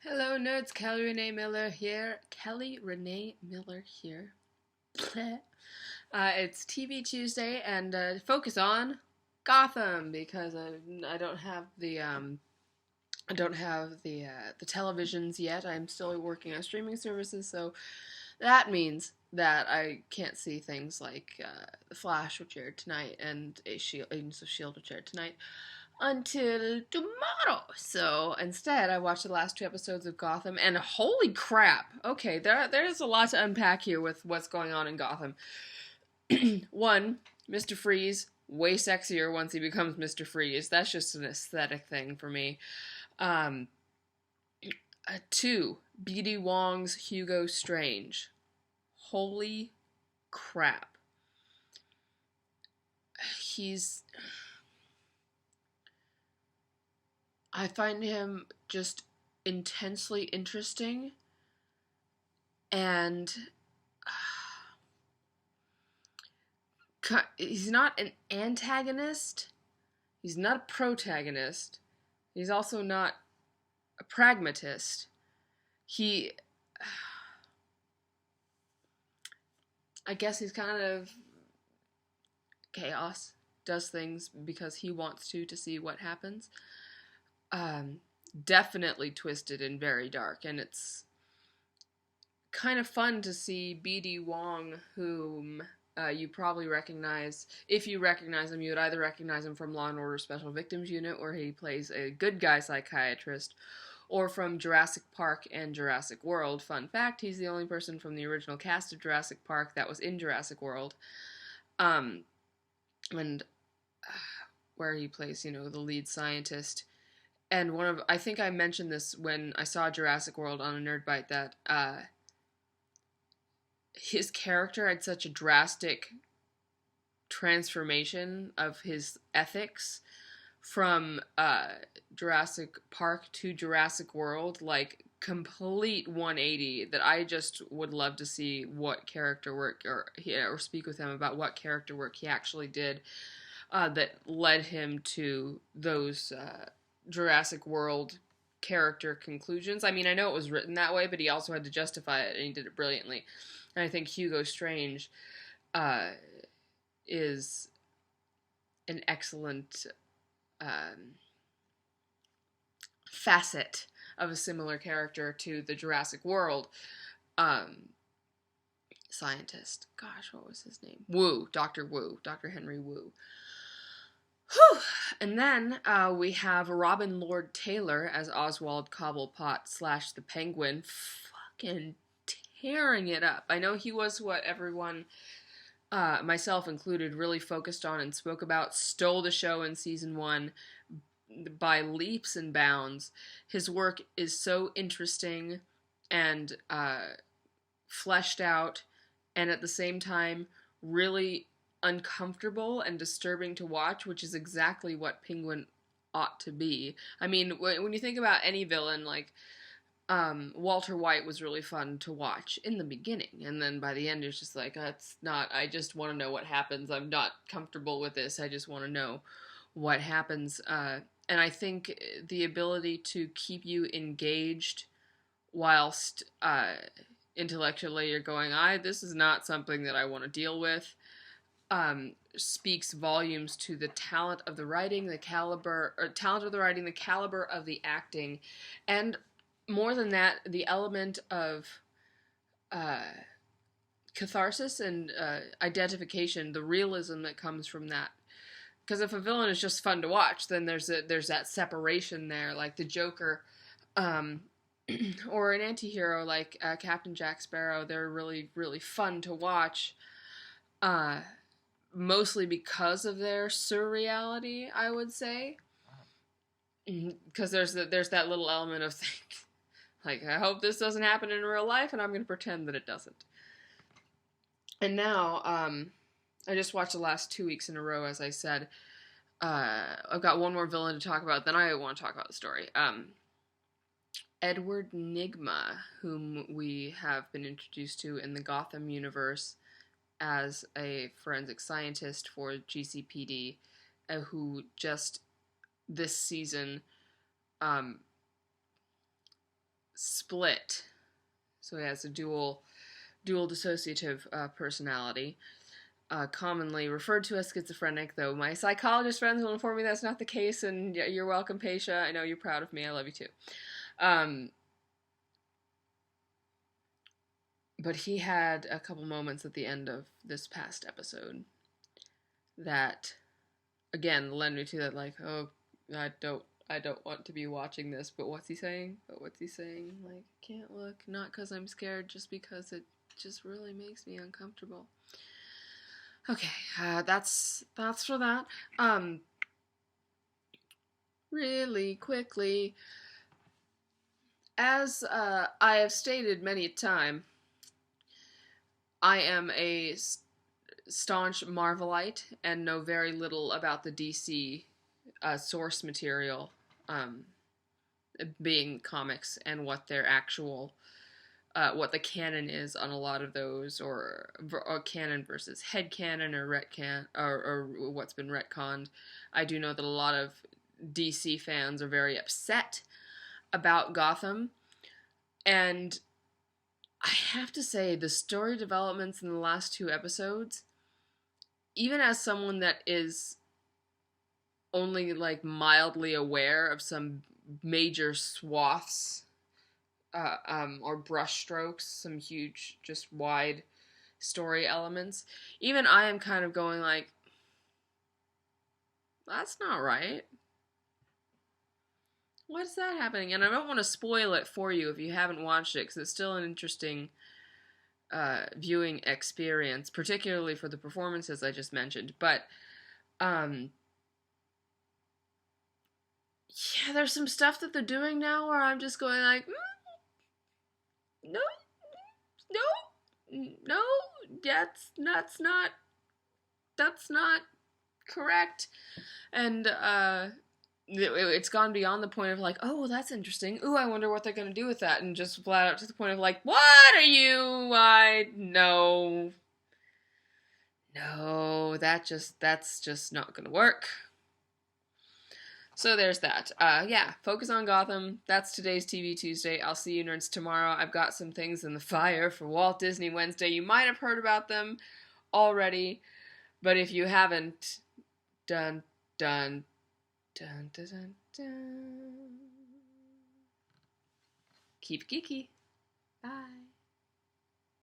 Hello, nerds. Kelly Renee Miller here. Kelly Renee Miller here. It's TV Tuesday, and focus on Gotham because I don't have the televisions yet. I'm still working on streaming services, so that means that I can't see things like The Flash, which aired tonight, and Agents of Shield, which aired tonight, until tomorrow. So instead, I watched the last two episodes of Gotham, and holy crap! Okay, there's a lot to unpack here with what's going on in Gotham. One, Mr. Freeze, way sexier once he becomes Mr. Freeze. That's just an aesthetic thing for me. Um, Two, B.D. Wong's Hugo Strange. Holy crap. I find him just intensely interesting, and he's not an antagonist, he's not a protagonist, he's also not a pragmatist. I guess he's kind of chaos, does things because he wants to see what happens. Definitely twisted and very dark, and it's kind of fun to see B.D. Wong, whom you probably recognize. If you recognize him, you would either recognize him from Law and Order Special Victims Unit, where he plays a good guy psychiatrist, or from Jurassic Park and Jurassic World. Fun fact, he's the only person from the original cast of Jurassic Park that was in Jurassic World. And where he plays, the lead scientist. And I think I mentioned this when I saw Jurassic World on a Nerdbyte, that his character had such a drastic transformation of his ethics from Jurassic Park to Jurassic World, like complete 180, that I just would love to see what character work, or speak with him about what character work he actually did that led him to those Jurassic World character conclusions. I mean, I know it was written that way, but he also had to justify it, and he did it brilliantly. And I think Hugo Strange is an excellent facet of a similar character to the Jurassic World scientist. Gosh, what was his name? Dr. Henry Wu. Whew. And then we have Robin Lord Taylor as Oswald Cobblepot / the Penguin, fucking tearing it up. I know he was what everyone, myself included, really focused on and spoke about. Stole the show in season 1 by leaps and bounds. His work is so interesting and fleshed out, and at the same time really uncomfortable and disturbing to watch, which is exactly what Penguin ought to be. I mean, when you think about any villain, like Walter White was really fun to watch in the beginning, and then by the end it's just like, it's not, I just want to know what happens. I'm not comfortable with this. I just want to know what happens. And I think the ability to keep you engaged whilst intellectually you're going, this is not something that I want to deal with, speaks volumes to the talent of the writing, the caliber of the acting, and more than that, the element of catharsis and identification, the realism that comes from that. Because if a villain is just fun to watch, then there's that separation there, like the Joker, or an anti-hero like Captain Jack Sparrow. They're really, really fun to watch. Mostly because of their surreality, I would say. Because there's that little element of like, I hope this doesn't happen in real life, and I'm going to pretend that it doesn't. And now, I just watched the last 2 weeks in a row, as I said. I've got one more villain to talk about, then I want to talk about the story. Edward Nygma, whom we have been introduced to in the Gotham universe as a forensic scientist for GCPD, who just this season split. So he has a dual dissociative personality. Commonly referred to as schizophrenic, though my psychologist friends will inform me that's not the case, and you're welcome, Paisha. I know you're proud of me. I love you too. But he had a couple moments at the end of this past episode that, again, led me to that, like, oh, I don't want to be watching this, but what's he saying? Like, can't look, not because I'm scared, just because it just really makes me uncomfortable. Okay, that's for that. Really quickly, as I have stated many a time, I am a staunch Marvelite and know very little about the DC source material, being comics, and what their actual what the canon is on a lot of those, or canon versus headcanon, or retcon, or what's been retconned. I do know that a lot of DC fans are very upset about Gotham, and I have to say the story developments in the last 2 episodes, even as someone that is only like mildly aware of some major swaths or brush strokes, some huge, just wide story elements, even I am kind of going like, that's not right. What's that happening? And I don't want to spoil it for you if you haven't watched it, because it's still an interesting viewing experience, particularly for the performances I just mentioned. But yeah, there's some stuff that they're doing now where I'm just going like, no, that's not correct. And it's gone beyond the point of like, oh, that's interesting. Ooh, I wonder what they're gonna do with that, and just flat out to the point of like, what are you? No, that's just not gonna work. So there's that. Yeah, focus on Gotham. That's today's TV Tuesday. I'll see you nerds tomorrow. I've got some things in the fire for Walt Disney Wednesday. You might have heard about them already, but if you haven't, dun dun dun dun dun dun. Keep geeky. Bye.